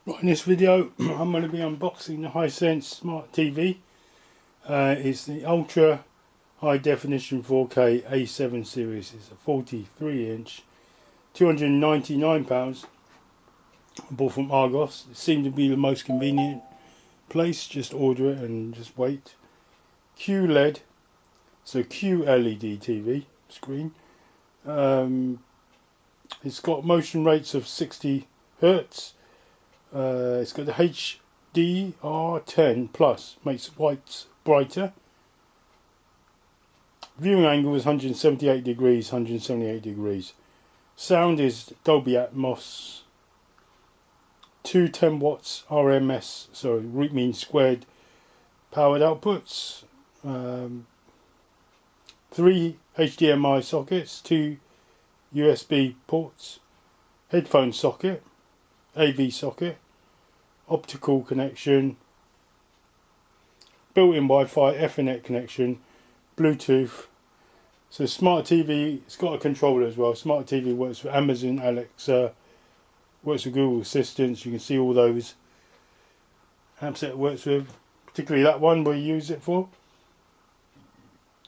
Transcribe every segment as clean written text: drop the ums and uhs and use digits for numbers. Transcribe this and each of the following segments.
Right, in this video I'm going to be unboxing the Hisense Smart TV. It's the Ultra High Definition 4K A7 series. It's a 43 inch, £299. I bought from Argos. It seemed to be the most convenient place. Just order it and just wait. QLED, so QLED TV screen. It's got motion rates of 60 Hertz. It's got the UHD A7 plus, makes whites brighter. Viewing angle is 178 degrees, 178 degrees. Sound is Dolby Atmos. 210 watts RMS, so root mean squared powered outputs. 3 HDMI sockets, 2 USB ports, headphone socket, AV socket, optical connection, built-in Wi-Fi, Ethernet connection, Bluetooth. So Smart TV, it's got a controller as well. Smart TV works for Amazon, Alexa, works with Google Assistants. You can see all those apps that it works with, particularly that one we use it for.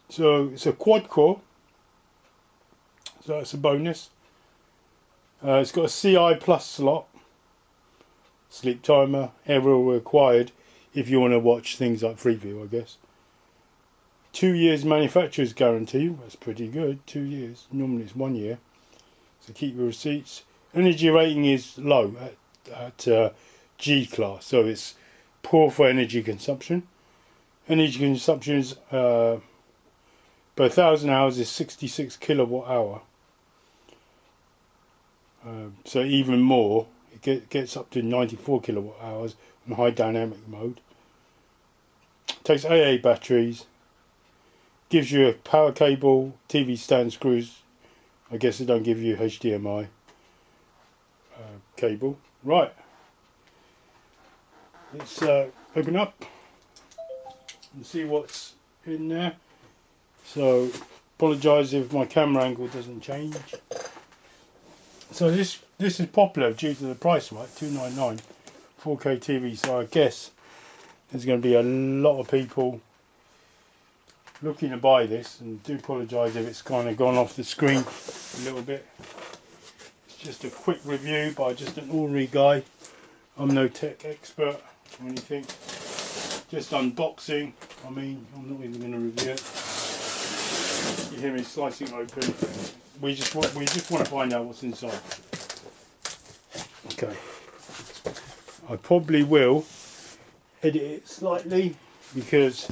So it's a quad core, so that's a bonus. It's got a CI plus slot, sleep timer, error required if you want to watch things like Freeview, I guess. 2 years manufacturer's guarantee, that's pretty good, 2 years, normally it's 1 year, so keep your receipts. Energy rating is low at G class, so it's poor for energy consumption. Energy consumption is per 1,000 hours is 66 kilowatt hour, so even more. It gets up to 94 kilowatt hours on high dynamic mode. Takes AA batteries. Gives you a power cable, TV stand screws. I guess they don't give you HDMI cable. Right. Let's open up and see what's in there. So, apologise if my camera angle doesn't change. So this is popular due to the price, right? $299, 4K TV. So I guess there's going to be a lot of people looking to buy this, and do apologise if it's kind of gone off the screen a little bit. It's just a quick review by just an ordinary guy. I'm no tech expert or anything. Just unboxing. I mean, I'm not even going to review it. You hear me slicing open. We just want to find out what's inside. Okay. I probably will edit it slightly because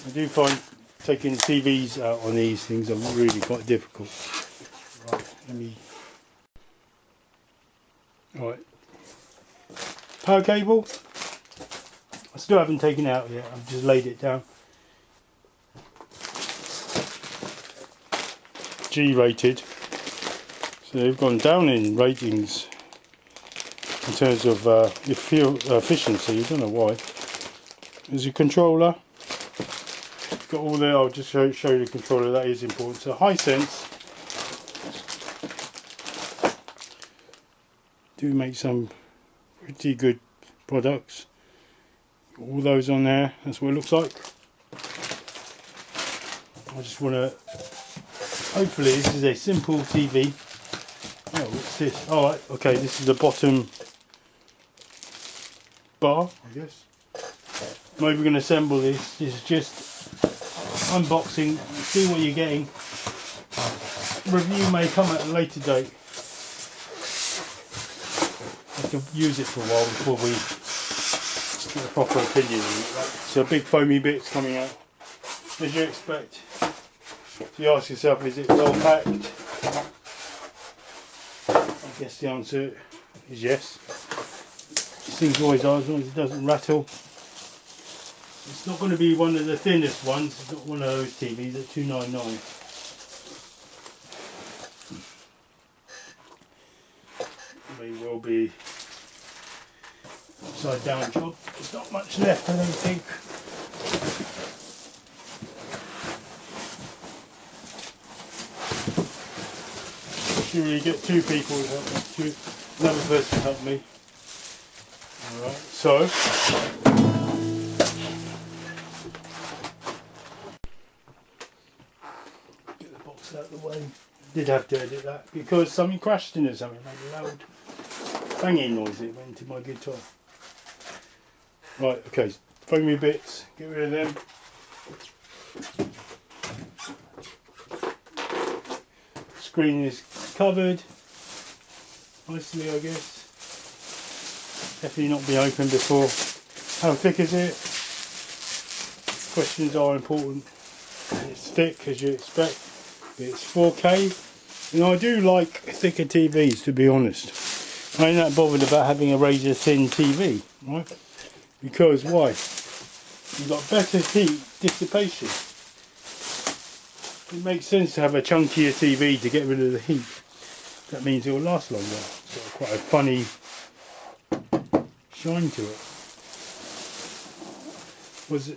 I do find taking TVs out on these things are really quite difficult. Right, let me. Alright. Power cable. I still haven't taken it out yet, I've just laid it down. G rated, so they've gone down in ratings in terms of efficiency. I don't know why. There's a controller, got all there. I'll just show you the controller, that is important. So Hisense do make some pretty good products. All those on there, that's what it looks like. I just want to, hopefully this is a simple TV. Oh, what's this? Alright, okay, this is the bottom bar, I guess. I'm not even going to assemble this. This is just unboxing, see what you're getting. Review may come at a later date. I have to use it for a while before we get a proper opinion. So big foamy bits coming out, as you expect. So you ask yourself, is it well packed? I guess the answer is yes. These things always are, as long as it doesn't rattle. It's not going to be one of the thinnest ones. It's not one of those TVs at $299. They will be upside down job. There's not much left, I don't think. Should really get two people to help me. Another person to help me. Alright, so get the box out of the way. Did have to edit that because something crashed in it, something made a loud banging noise. It went into my guitar. Right, okay, foamy bits, get rid of them. Screen is covered nicely, I guess. Definitely not been opened before. How thick is it? Questions are important. It's thick as you expect. It's 4K, and I do like thicker TVs, to be honest. I ain't that bothered about having a razor thin TV, right? Because why? You've got better heat dissipation. It makes sense to have a chunkier TV to get rid of the heat. That means it will last longer. It's got quite a funny shine to it.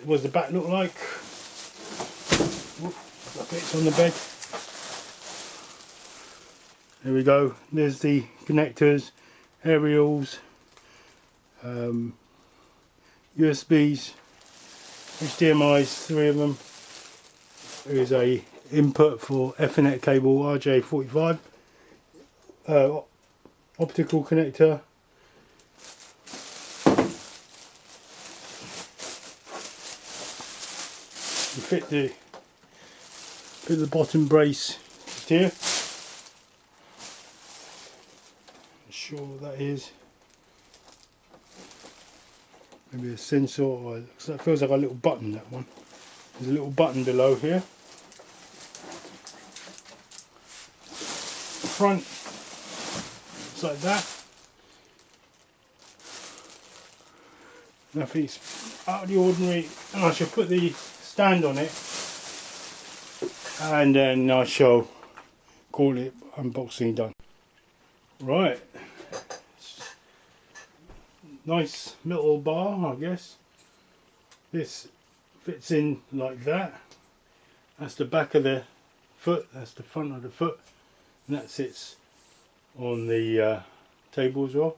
Was the back look like? Whoop, got bits on the bed. There we go. There's the connectors, aerials, USBs, HDMI's, 3 of them. There is a input for Ethernet cable RJ45, optical connector, you fit the bottom brace just here. Not sure what that is. Maybe a sensor, or that feels like a little button, that one. There's a little button below here. Front, it's like that. Nothing's out of the ordinary, and I shall put the stand on it, and then I shall call it unboxing done. Right, nice metal bar, I guess. This fits in like that. That's the back of the foot, that's the front of the foot, and that sits on the table as well.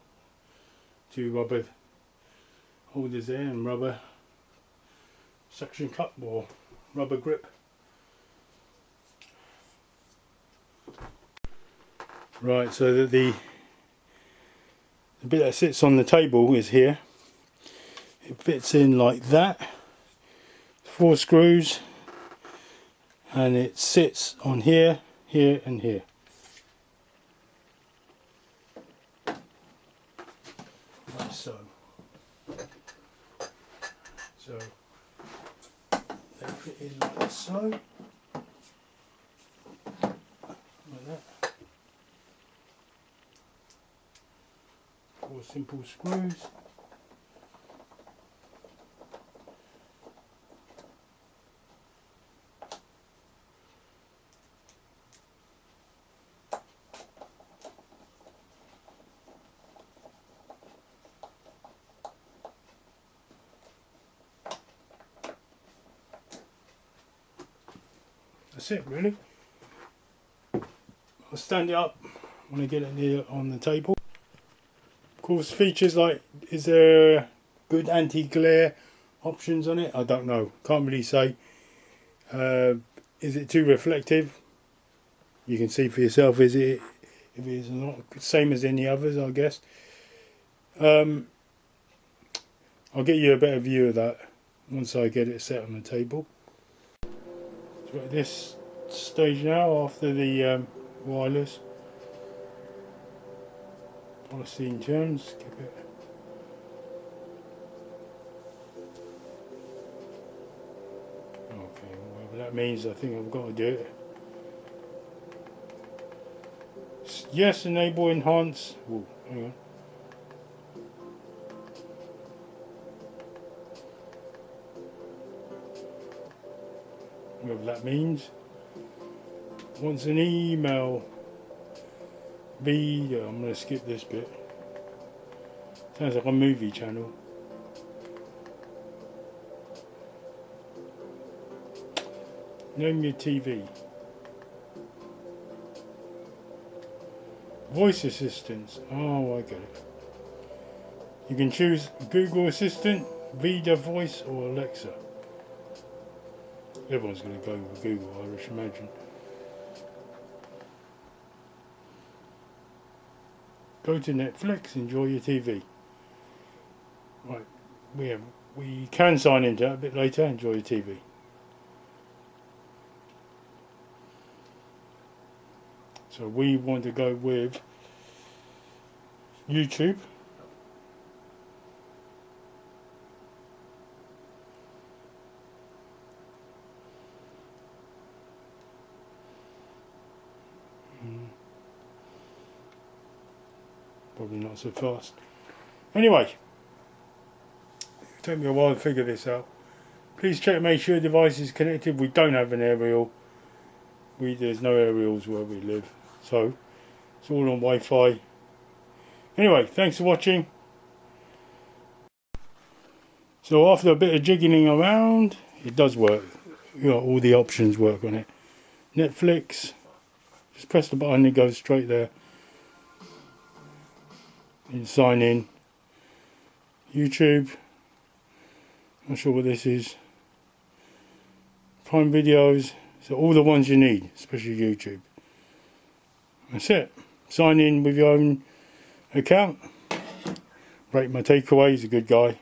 2 rubber holders there and rubber suction cup or rubber grip. Right, so that the bit that sits on the table is here. It fits in like that. 4 screws, and it sits on here, here and here. Like so. So they fit in like so. Like that. 4 simple screws. That's it, really. I'll stand it up when I get it near on the table. Of course, features like, is there good anti-glare options on it? I don't know, can't really say. Is it too reflective? You can see for yourself. Is it, if it's not same as any others, I guess. I'll get you a better view of that once I get it set on the table. So at this stage now, after the wireless, polythene turns, skip it. Okay, whatever that means, I think I've got to do it. Yes, enable enhance. Oh, hang on. Whatever that means. Wants an email. I'm going to skip this bit. Sounds like a movie channel. Name your TV. Voice assistance. Oh, I get it. You can choose Google Assistant, Vida Voice or Alexa. Everyone's going to go with Google, I should imagine. Go to Netflix, enjoy your TV. Right, we can sign into that a bit later, enjoy your TV. So we want to go with YouTube. Probably not so fast. Anyway, it took me a while to figure this out. Please check to make sure your device is connected. We don't have an aerial. There's no aerials where we live. So it's all on Wi-Fi. Anyway, thanks for watching. So after a bit of jiggling around, it does work. You know, all the options work on it. Netflix, just press the button, it goes straight there. You sign in. YouTube, not sure what this is. Prime Videos, so all the ones you need, especially YouTube. That's it. Sign in with your own account. Rate my takeaway, he's a good guy.